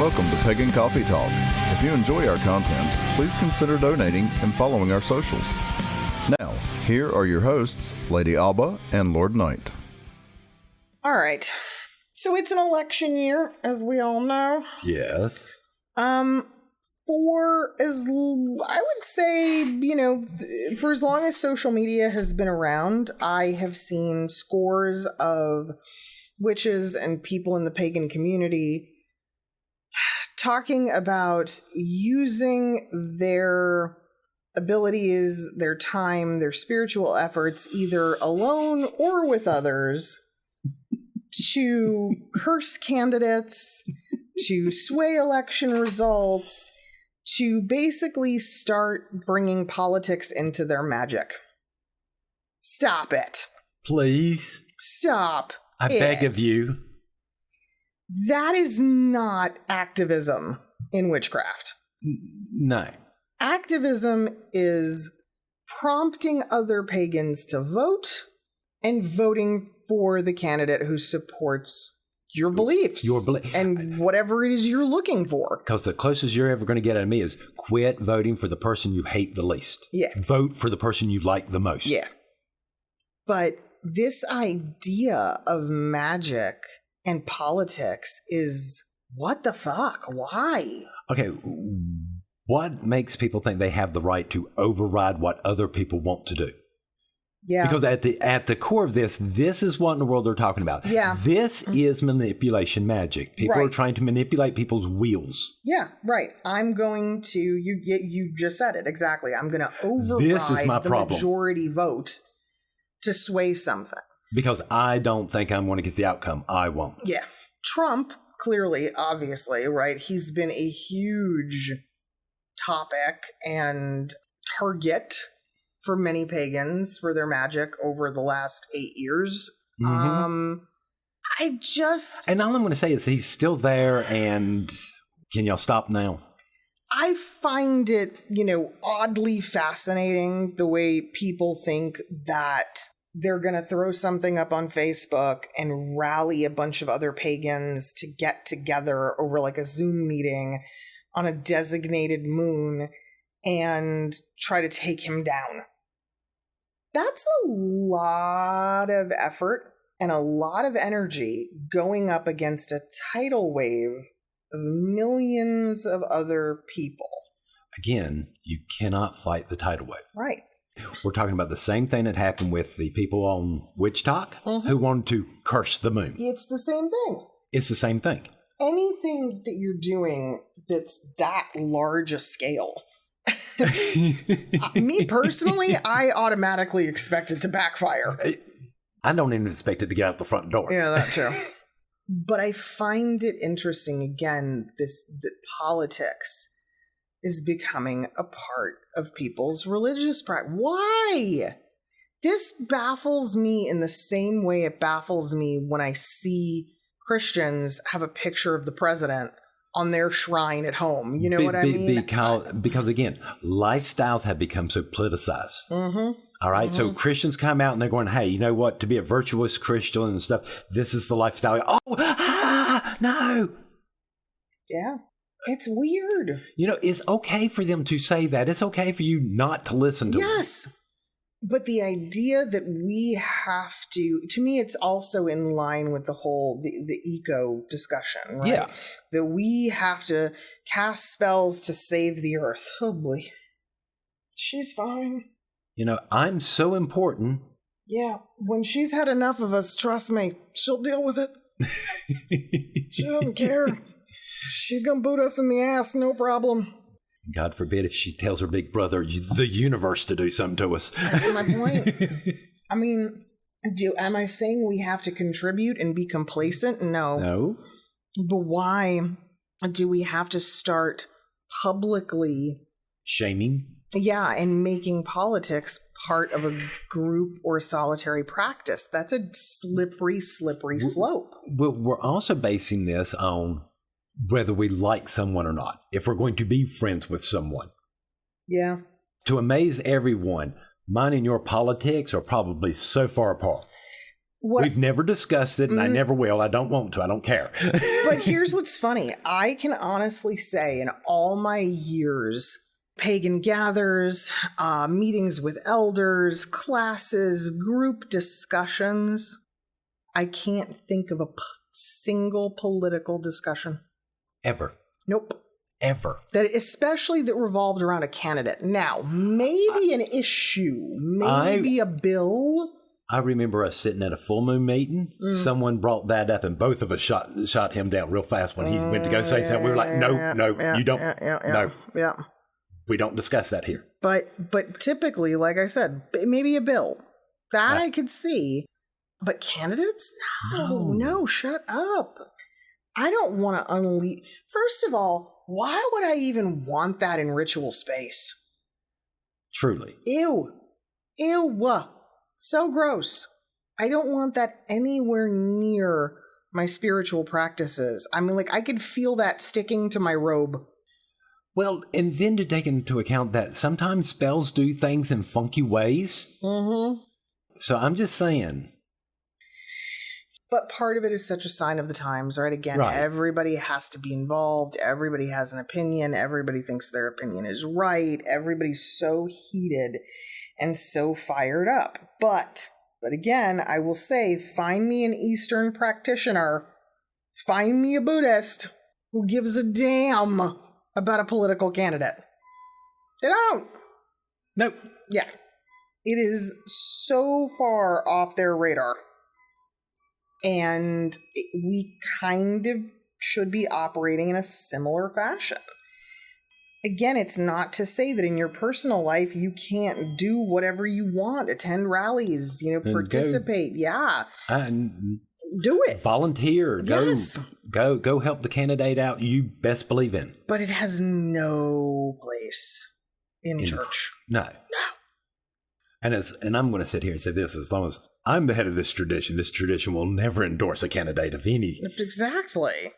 Welcome to Pagan Coffee Talk. If you enjoy our content, please consider donating and following our socials. Now, here are your hosts, Lady Alba and Lord Knight. All right. So it's an election year, as we all know. Yes. For as I would say, for as long as social media has been around, I have seen scores of witches and people in the pagan community talking about using their abilities, their time, their spiritual efforts, either alone or with others, to curse candidates, to sway election results, to basically start bringing politics into their magic. Stop it. Please. Stop. I beg of you. That is not activism in witchcraft. No. Activism is prompting other pagans to vote and voting for the candidate who supports your beliefs and whatever it is you're looking for. Because the closest you're ever going to get out of me is quit voting for the person you hate the least. Yeah. Vote for the person you like the most. Yeah. But this idea of magic and politics is, what the fuck? Why? Okay. What makes people think they have the right to override what other people want to do? Yeah. Because at the core of this is what in the world they're talking about. Yeah. This is manipulation magic. People right. are trying to manipulate people's wheels. Yeah, right. I'm going to, you just said it exactly. I'm going to override the majority vote to sway something. Because I don't think I'm going to get the outcome I want. Yeah. Trump, clearly, obviously, right? He's been a huge topic and target for many pagans for their magic over the last 8 years. Mm-hmm. And all I'm going to say is he's still there, and can y'all stop now? I find it, oddly fascinating the way people think that they're going to throw something up on Facebook and rally a bunch of other pagans to get together over like a Zoom meeting on a designated moon and try to take him down. That's a lot of effort and a lot of energy going up against a tidal wave of millions of other people. Again, you cannot fight the tidal wave. Right. We're talking about the same thing that happened with the people on WitchTok who wanted to curse the moon. It's the same thing. It's the same thing. Anything that you're doing that's that large a scale. Me personally, I automatically expect it to backfire. I don't even expect it to get out the front door. Yeah, that's true. But I find it interesting, again, that politics is becoming a part of people's religious practice. Why? This baffles me in the same way it baffles me when I see Christians have a picture of the president on their shrine at home. You know what I mean? Because again, lifestyles have become so politicized. Mm-hmm. All right. Mm-hmm. So Christians come out and they're going, hey, you know what? To be a virtuous Christian and stuff, this is the lifestyle. No. Yeah. It's weird. It's okay for them to say that. It's okay for you not to listen to them. Yes. But the idea that we have to me, it's also in line with the whole, the eco discussion, right? Yeah. That we have to cast spells to save the earth. Oh boy. She's fine. I'm so important. Yeah. When she's had enough of us, trust me, she'll deal with it. She doesn't care. She's gonna boot us in the ass, no problem. God forbid if she tells her big brother, the universe, to do something to us. That's my point. I mean, am I saying we have to contribute and be complacent? No. But why do we have to start publicly shaming? Yeah, and making politics part of a group or solitary practice? That's a slippery slope. We're also basing this on whether we like someone or not, if we're going to be friends with someone. Yeah. To amaze everyone, mine and your politics are probably so far apart. We've never discussed it, and I never will. I don't want to. I don't care. But here's what's funny. I can honestly say in all my years, pagan gathers, meetings with elders, classes, group discussions, I can't think of a single political discussion. Ever. Nope. Ever. Especially that revolved around a candidate. Now, maybe an issue, maybe a bill. I remember us sitting at a full moon meeting. Someone brought that up, and both of us shot him down real fast when he went to go say something. We were like, no, you don't. No. Yeah. We don't discuss that here. But typically, like I said, maybe a bill. That I could see. But candidates? No, shut up. I don't want to unleash. First of all, why would I even want that in ritual space? Truly. Ew. So gross. I don't want that anywhere near my spiritual practices. I mean, like, I could feel that sticking to my robe. Well, and then to take into account that sometimes spells do things in funky ways. Mm-hmm. So I'm just saying. But part of it is such a sign of the times, right? Again, everybody has to be involved. Everybody has an opinion. Everybody thinks their opinion is right. Everybody's so heated and so fired up. But again, I will say, find me an Eastern practitioner. Find me a Buddhist who gives a damn about a political candidate. They don't. Nope. Yeah. It is so far off their radar. And we kind of should be operating in a similar fashion. Again, it's not to say that in your personal life you can't do whatever you want, attend rallies, participate. Yeah. Do it. Volunteer. Yes. Go help the candidate out you best believe in. But it has no place in church. No. And I'm going to sit here and say this: as long as I'm the head of this tradition will never endorse a candidate of any. Exactly.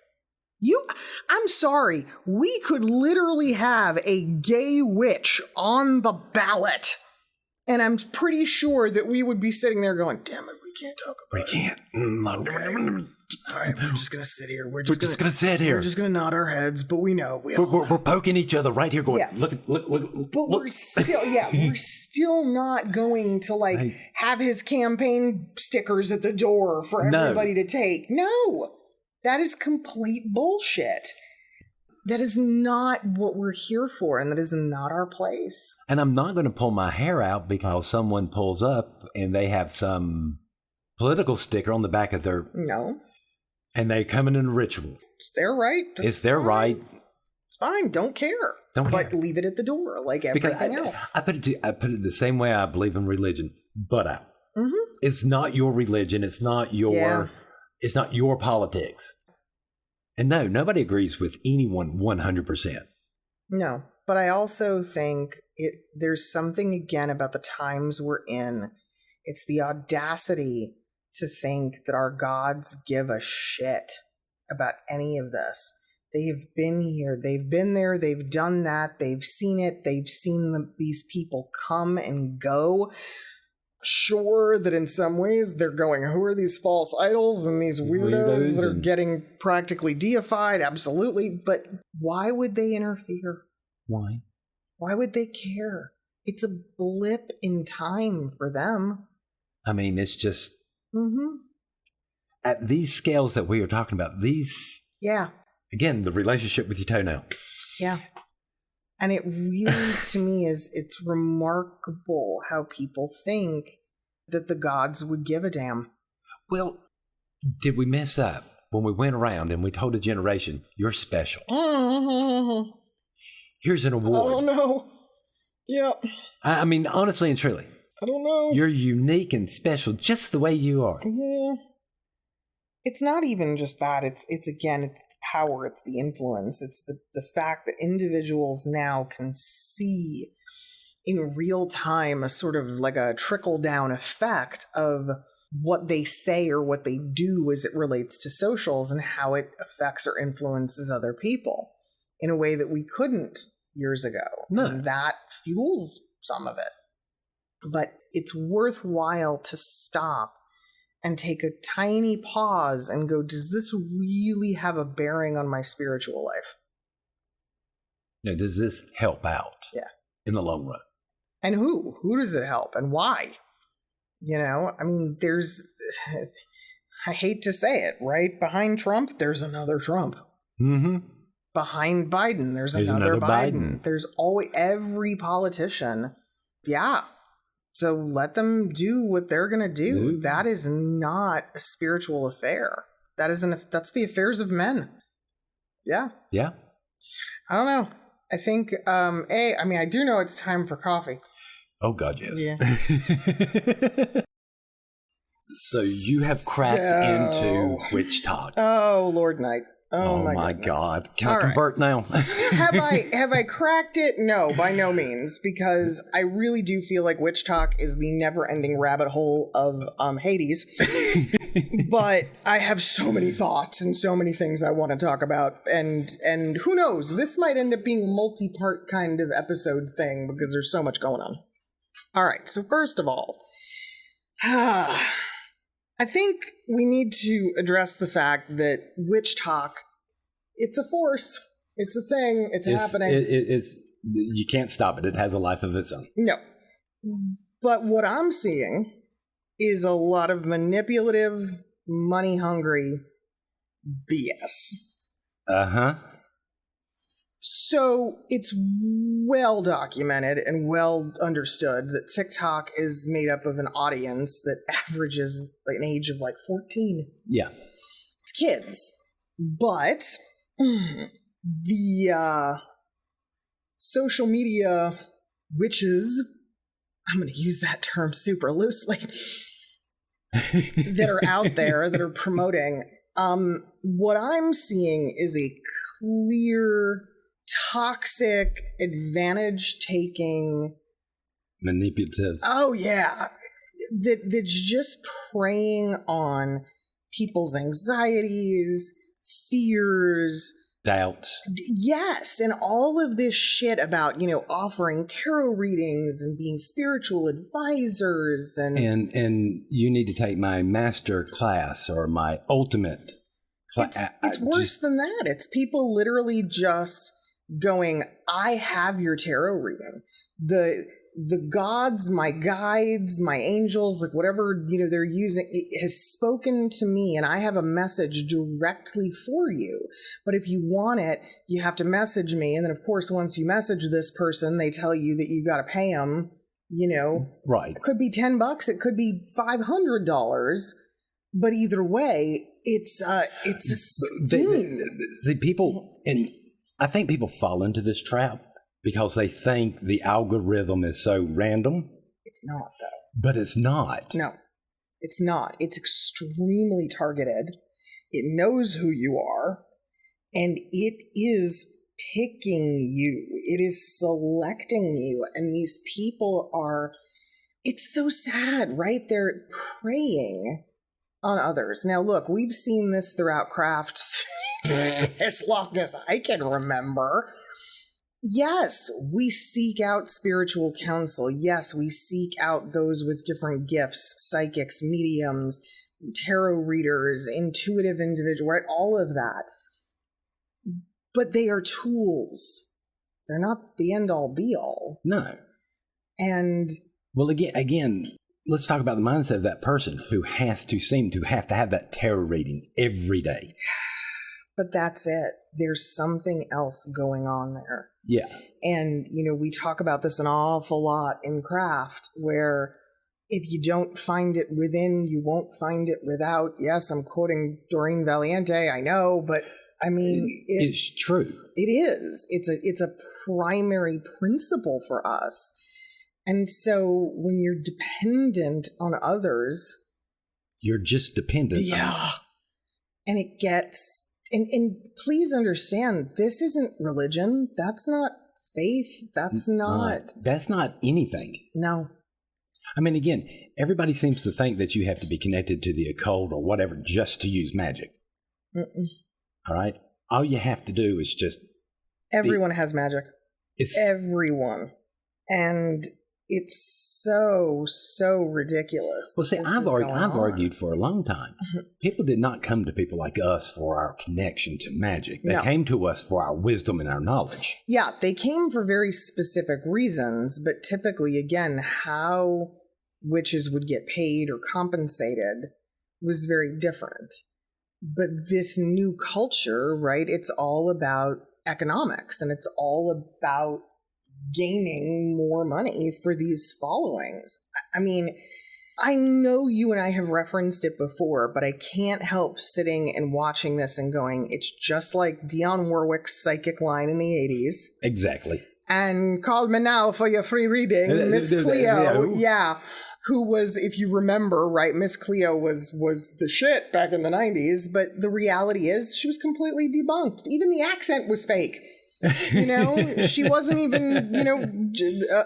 I'm sorry. We could literally have a gay witch on the ballot. And I'm pretty sure that we would be sitting there going, damn it, we can't talk about it. We can't. Okay. All right, we're just going to sit here. We're just going to sit here. We're just going to nod our heads, but we know. We're poking each other right here going, look. But we're still not going to have his campaign stickers at the door for everybody to take. No, that is complete bullshit. That is not what we're here for, and that is not our place. And I'm not going to pull my hair out because someone pulls up and they have some political sticker on the back of their... No. And they come in a ritual. It's their right. It's their right. It's fine. Don't care. But leave it at the door like everything else. I put it the same way I believe in religion. But it's not your religion. It's not your... It's not your politics. And no, nobody agrees with anyone 100%. No, but I also think there's something, again, about the times we're in. It's the audacity to think that our gods give a shit about any of this. They've been here. They've been there. They've done that. They've seen it. They've seen these people come and go. Sure that in some ways they're going, who are these false idols and these weirdos that are getting practically deified? Absolutely. But why would they interfere? Why? Why would they care? It's a blip in time for them. I mean, it's just... At these scales that we are talking about, these... Yeah. Again, the relationship with your toenail. Yeah. And it really, to me, it's remarkable how people think that the gods would give a damn. Well, did we mess up when we went around and we told a generation, you're special? Here's an award. I don't know. Yeah. I mean, honestly and truly. I don't know. You're unique and special just the way you are. Yeah. It's not even just that. It's the power. It's the influence. It's the fact that individuals now can see in real time a sort of like a trickle-down effect of what they say or what they do as it relates to socials and how it affects or influences other people in a way that we couldn't years ago. No. And that fuels some of it. But it's worthwhile to stop and take a tiny pause and go, does this really have a bearing on my spiritual life? Now, does this help out? Yeah. In the long run? And who? Who does it help and why? You know, I mean, I hate to say it, right? Behind Trump, there's another Trump. Mm-hmm. Behind Biden, there's another Biden. There's always every politician. Yeah. So let them do what they're going to do. Ooh. That is not a spiritual affair. That's the affairs of men. Yeah. Yeah. I don't know. I think, I do know it's time for coffee. Oh, God, yes. Yeah. So you have cracked into WitchTok. Oh, Lord Knight. Oh my God. Can I convert now? Have I cracked it? No, by no means, because I really do feel like WitchTok is the never-ending rabbit hole of Hades. But I have so many thoughts and so many things I want to talk about, and who knows, this might end up being a multi-part kind of episode thing because there's so much going on. All right, so first of all, I think we need to address the fact that WitchTok, it's a force. It's a thing. It's happening. You can't stop it. It has a life of its own. No. But what I'm seeing is a lot of manipulative, money-hungry BS. Uh-huh. So it's well documented and well understood that TikTok is made up of an audience that averages like an age of like 14. Yeah. It's kids. But the social media witches, I'm going to use that term super loosely, that are out there that are promoting, what I'm seeing is a clear, toxic, advantage-taking, manipulative. Oh yeah, that's just preying on people's anxieties, fears, doubts. Yes, and all of this shit about, offering tarot readings and being spiritual advisors and you need to take my master class or my ultimate class. It's worse than that. It's people literally just going, I have your tarot reading. The gods, my guides, my angels, like whatever, they're using, it has spoken to me and I have a message directly for you. But if you want it, you have to message me. And then of course, once you message this person, they tell you that you got to pay them, Right. It could be $10. It could be $500. But either way, it's a scheme. See, people, and I think people fall into this trap because they think the algorithm is so random. It's not, though. But it's not. No, it's not. It's extremely targeted. It knows who you are, and it is picking you. It is selecting you, and these people it's so sad, right? They're preying on others. Now, look, we've seen this throughout crafts as long as I can remember. Yes, we seek out spiritual counsel. Yes, we seek out those with different gifts, psychics, mediums, tarot readers, intuitive individuals, right? All of that. But they are tools. They're not the end-all, be-all. No. And... Well, again, let's talk about the mindset of that person who has to seem to have that tarot reading every day. But that's it. There's something else going on there. Yeah. And, we talk about this an awful lot in craft, where if you don't find it within, you won't find it without. Yes, I'm quoting Doreen Valiente, I know, but I mean... It's true. It is. It's a primary principle for us. And so when you're dependent on others... You're just dependent. Yeah. And it gets... And please understand, this isn't religion. That's not faith. That's not anything. No. I mean, again, everybody seems to think that you have to be connected to the occult or whatever just to use magic. Mm-mm. All right? All you have to do is just... Everyone has magic. Everyone. And it's so ridiculous. Well, see, I've argued for a long time. People did not come to people like us for our connection to magic. They came to us for our wisdom and our knowledge. Yeah, they came for very specific reasons, but typically, again, how witches would get paid or compensated was very different. But this new culture, right, it's all about economics, and it's all about gaining more money for these followings. I mean, I know you and I have referenced it before, but I can't help sitting and watching this and going, it's just like Dionne Warwick's psychic line in the 80s. Exactly. And call me now for your free reading, Miss Cleo. Yeah. Who was, if you remember, right, Miss Cleo was the shit back in the 90s, but the reality is she was completely debunked. Even the accent was fake. You know, she wasn't even, you know,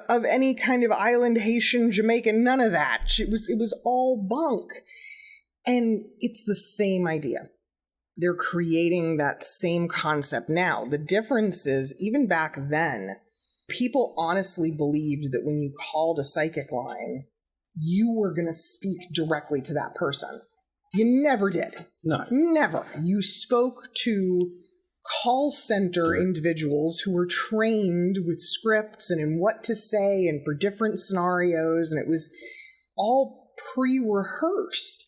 of any kind of island, Haitian, Jamaican, none of that. It was all bunk. And it's the same idea. They're creating that same concept now. The difference is, even back then, people honestly believed that when you called a psychic line, you were going to speak directly to that person. You never did. No. Never. You spoke to call center individuals who were trained with scripts and in what to say and for different scenarios, and it was all pre-rehearsed.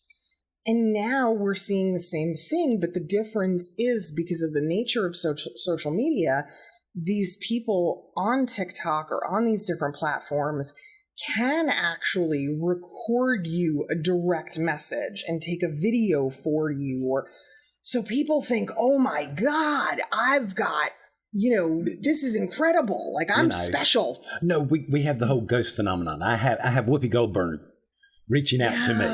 And now we're seeing the same thing, but the difference is because of the nature of social media, these people on TikTok or on these different platforms can actually record you a direct message and take a video for you, or so people think, oh my God, I've got, you know, this is incredible. Like, I'm special. No, we have the whole ghost phenomenon. I have Whoopi Goldberg reaching out to me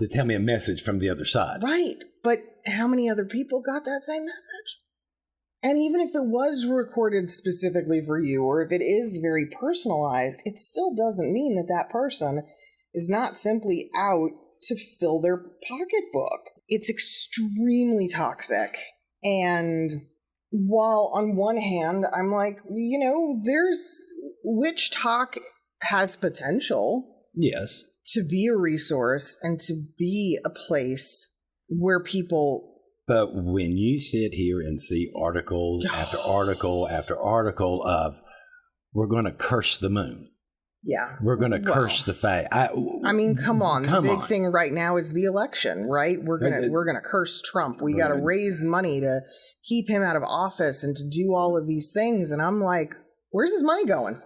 to tell me a message from the other side. Right. But how many other people got that same message? And even if it was recorded specifically for you, or if it is very personalized, it still doesn't mean that that person is not simply out to fill their pocketbook. It's extremely toxic. And while on one hand, I'm like, you know, WitchTok has potential. Yes. To be a resource and to be a place where people... But when you sit here and see article after article after article of, we're going to curse the moon. Yeah. We're going to curse the fae. I mean, come on. The big thing right now is the election, right? We're going to curse Trump. We got to raise money to keep him out of office and to do all of these things. And I'm like, where's his money going?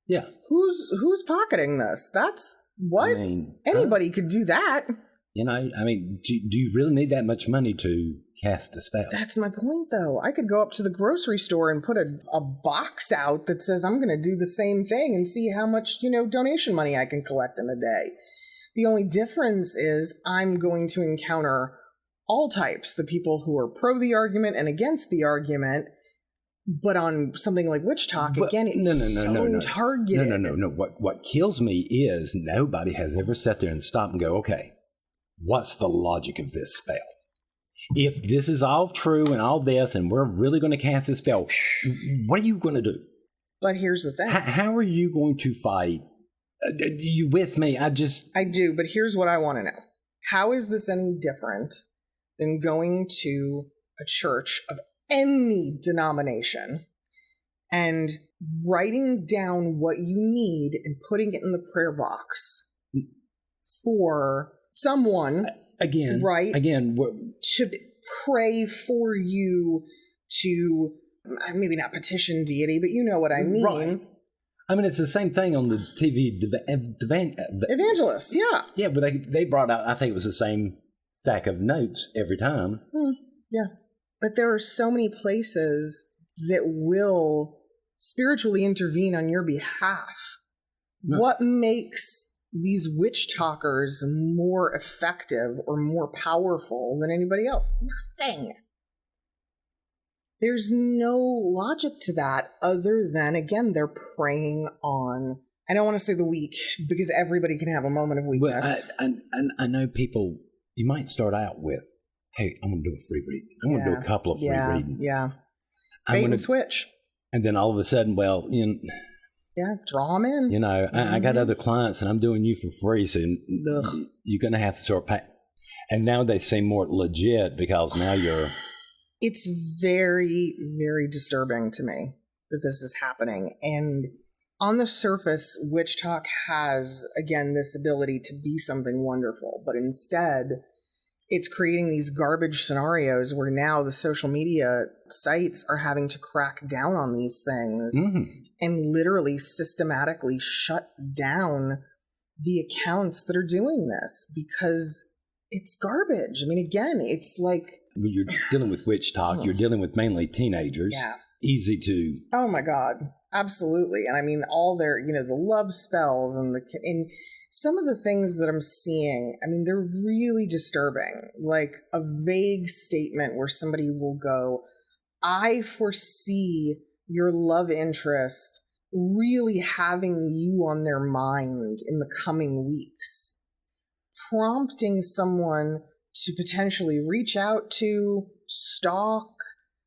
Yeah. Who's pocketing this? That's what? I mean, anybody could do that. You know, I mean, do you really need that much money to cast a spell? That's my point, though. I could go up to the grocery store and put a box out that says I'm going to do the same thing and see how much, you know, donation money I can collect in a day. The only difference is I'm going to encounter all types, the people who are pro the argument and against the argument. But on something like WitchTok, again, it's so targeted. No. What kills me is nobody has ever sat there and stopped and go, okay, what's the logic of this spell? If this is all true and all this, and we're really going to cast this spell, what are you going to do? But here's the thing. How are you going to fight? You with me? I do, but here's what I want to know. How is this any different than going to a church of any denomination and writing down what you need and putting it in the prayer box for someone to pray for you, to maybe not petition deity, but you know what I mean. Right. I mean, it's the same thing on the TV. Evangelists, yeah. Yeah, but they brought out, I think it was the same stack of notes every time. Yeah. But there are so many places that will spiritually intervene on your behalf. No. What makes these witch talkers more effective or more powerful than anybody else? Nothing. There's no logic to that other than, again, they're preying on, I don't want to say the weak, because everybody can have a moment of weakness. Well, I know people, you might start out with, hey, I'm going to do a free reading. I'm going to do a couple of free readings. Yeah. Bait and switch. And then all of a sudden, well, Yeah, draw them in. You know, I got other clients and I'm doing you for free, so you're going to have to sort of pay. And now they seem more legit because now you're... It's very, very disturbing to me that this is happening. And on the surface, WitchTok has, again, this ability to be something wonderful. But instead, it's creating these garbage scenarios where now the social media sites are having to crack down on these things and literally systematically shut down the accounts that are doing this because it's garbage. I mean, again, it's like... When you're dealing with WitchTok, you're dealing with mainly teenagers. Yeah. Easy to... Oh my God. Absolutely. And I mean, all their, the love spells and some of the things that I'm seeing, I mean, they're really disturbing. Like a vague statement where somebody will go, I foresee your love interest really having you on their mind in the coming weeks, prompting someone to potentially reach out to, stalk,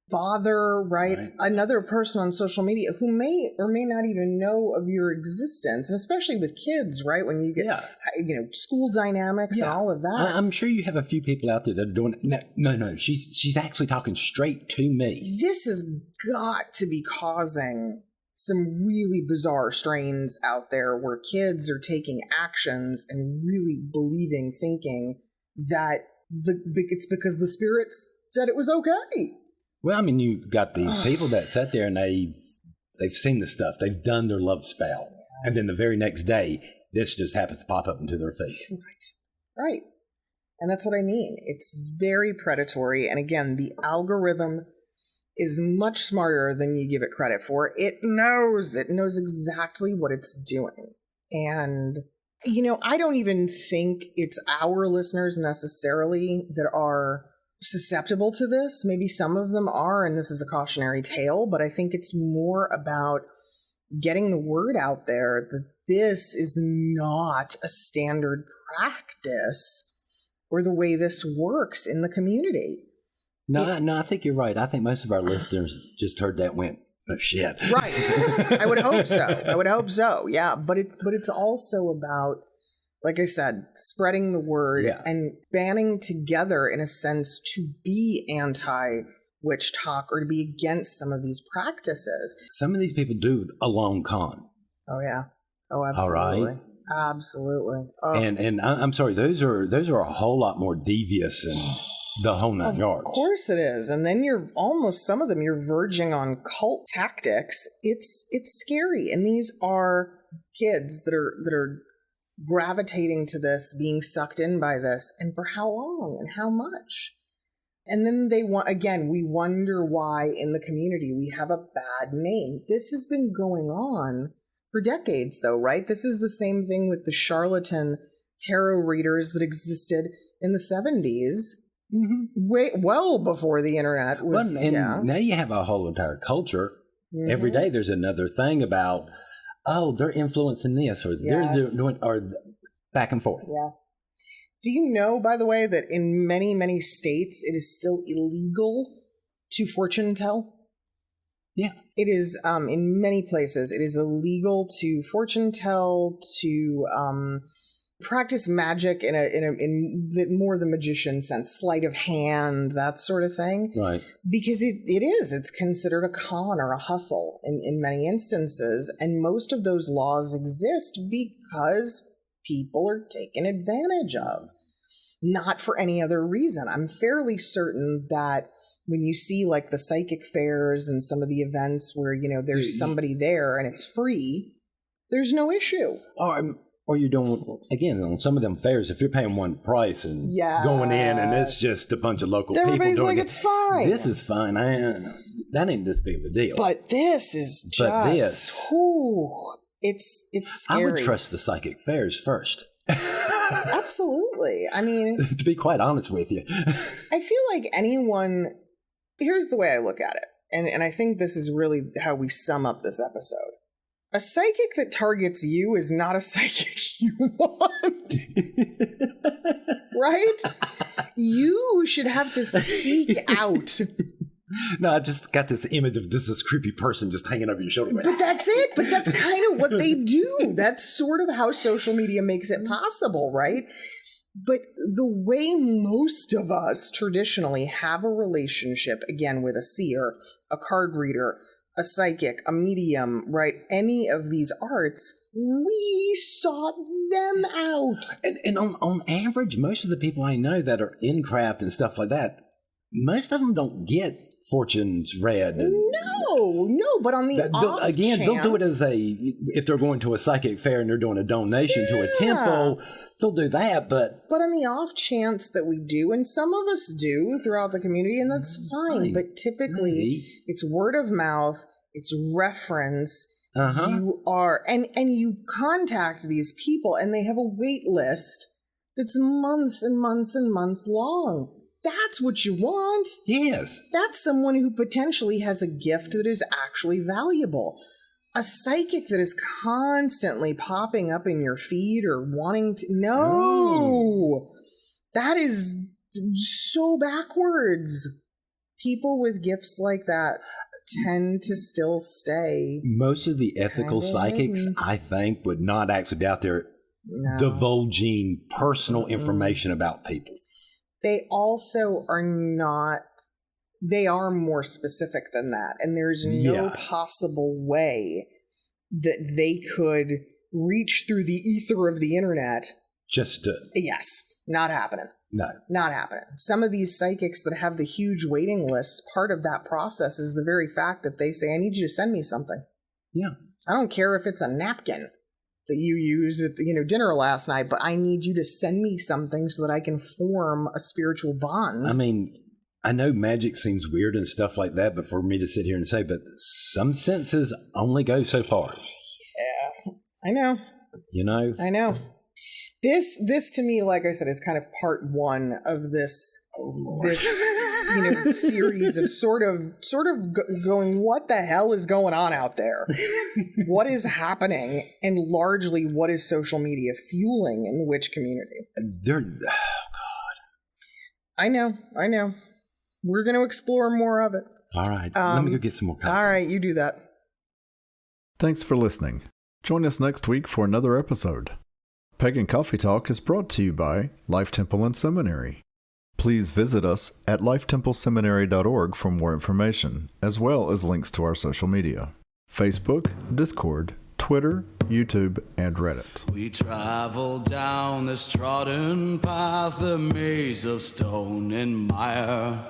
bother, right? Another person on social media who may or may not even know of your existence, and especially with kids, right? When you get, school dynamics and all of that. I'm sure you have a few people out there that are doing it. No. She's actually talking straight to me. This has got to be causing some really bizarre strains out there where kids are taking actions and really thinking that it's because the spirits said it was okay. Well, I mean, you got these people that sat there and they've seen the stuff. They've done their love spell. And then the very next day, this just happens to pop up into their feed. Right. And that's what I mean. It's very predatory. And again, the algorithm is much smarter than you give it credit for. It knows exactly what it's doing. And, I don't even think it's our listeners necessarily that are susceptible to this. Maybe some of them are, and this is a cautionary tale, but I think it's more about getting the word out there that this is not a standard practice or the way this works in the community. No, I think you're right. I think most of our listeners just heard that and went, oh shit. Right. I would hope so. Yeah. But it's also about, like I said, spreading the word and banding together in a sense to be anti-WitchTok or to be against some of these practices. Some of these people do a long con. Oh yeah. Oh, absolutely. All right. Absolutely. Oh. And I'm sorry, those are a whole lot more devious than the whole nine yards. Of course it is. And then some of them you're verging on cult tactics. It's scary. And these are kids that are gravitating to this, being sucked in by this, and for how long and how much. And then we wonder why in the community we have a bad name. This has been going on for decades though, right? This is the same thing with the charlatan tarot readers that existed in the 70s, well before the internet was. Now you have a whole entire culture. Every day there's another thing about, they're influencing this, or they're doing, or back and forth. Yeah. Do you know, by the way, that in many, many states, it is still illegal to fortune tell? Yeah. It is, in many places, it is illegal to fortune tell, to practice magic in more the magician sense, sleight of hand, that sort of thing. Right. Because it's considered a con or a hustle in many instances. And most of those laws exist because people are taken advantage of, not for any other reason. I'm fairly certain that when you see like the psychic fairs and some of the events where, there's somebody there and it's free, there's no issue. Or you don't, again, on some of them fairs, if you're paying one price and going in and it's just a bunch of local people doing everybody's like, it's fine. This is fine. That ain't this big of a deal. But this is just, it's scary. I would trust the psychic fairs first. Absolutely. I mean, to be quite honest with you, I feel like here's the way I look at it. And I think this is really how we sum up this episode. A psychic that targets you is not a psychic you want. Right? You should have to seek out No, I just got this image of this creepy person just hanging over your shoulder. But that's it. But that's kind of what they do. That's sort of how social media makes it possible, right? But the way most of us traditionally have a relationship, again, with a seer, a card reader, a psychic, a medium, right? Any of these arts, we sought them out. And on average, most of the people I know that are in craft and stuff like that, most of them don't get fortunes read. No, but on the off again, chance, they'll do it as if they're going to a psychic fair and they're doing a donation to a temple, they'll do that, but on the off chance that we do, and some of us do throughout the community, and that's fine, but typically it's word of mouth, it's reference. You are, and you contact these people, and they have a wait list that's months and months and months long. That's what you want. Yes. That's someone who potentially has a gift that is actually valuable. A psychic that is constantly popping up in your feed or wanting to... No! That is so backwards. People with gifts like that tend to still stay. Most of the ethical psychics, I think, would not actually be out there divulging personal information about people. They also are not, they are more specific than that. And there's no possible way that they could reach through the ether of the internet. Just to... Yes, not happening. No. Not happening. Some of these psychics that have the huge waiting lists, part of that process is the very fact that they say, I need you to send me something. Yeah. I don't care if it's a napkin that you used at dinner last night, but I need you to send me something so that I can form a spiritual bond. I mean, I know magic seems weird and stuff like that, but for me to sit here and say, but some senses only go so far. Yeah, I know. I know. This to me, like I said, is kind of part one of this series of sort of going, what the hell is going on out there? What is happening? And largely, what is social media fueling in the witch community? Oh God. I know. We're going to explore more of it. All right. Let me go get some more coffee. All right, you do that. Thanks for listening. Join us next week for another episode. Pagan Coffee Talk is brought to you by Life Temple and Seminary. Please visit us at lifetempleseminary.org for more information, as well as links to our social media: Facebook, Discord, Twitter, YouTube, and Reddit. We travel down this trodden path, a maze of stone and mire.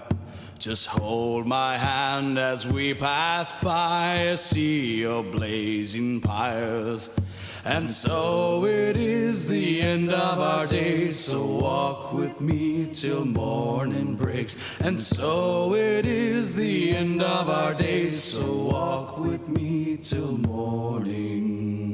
Just hold my hand as we pass by a sea of blazing pyres. And so it is the end of our days, so walk with me till morning breaks. And so it is the end of our days, so walk with me till morning.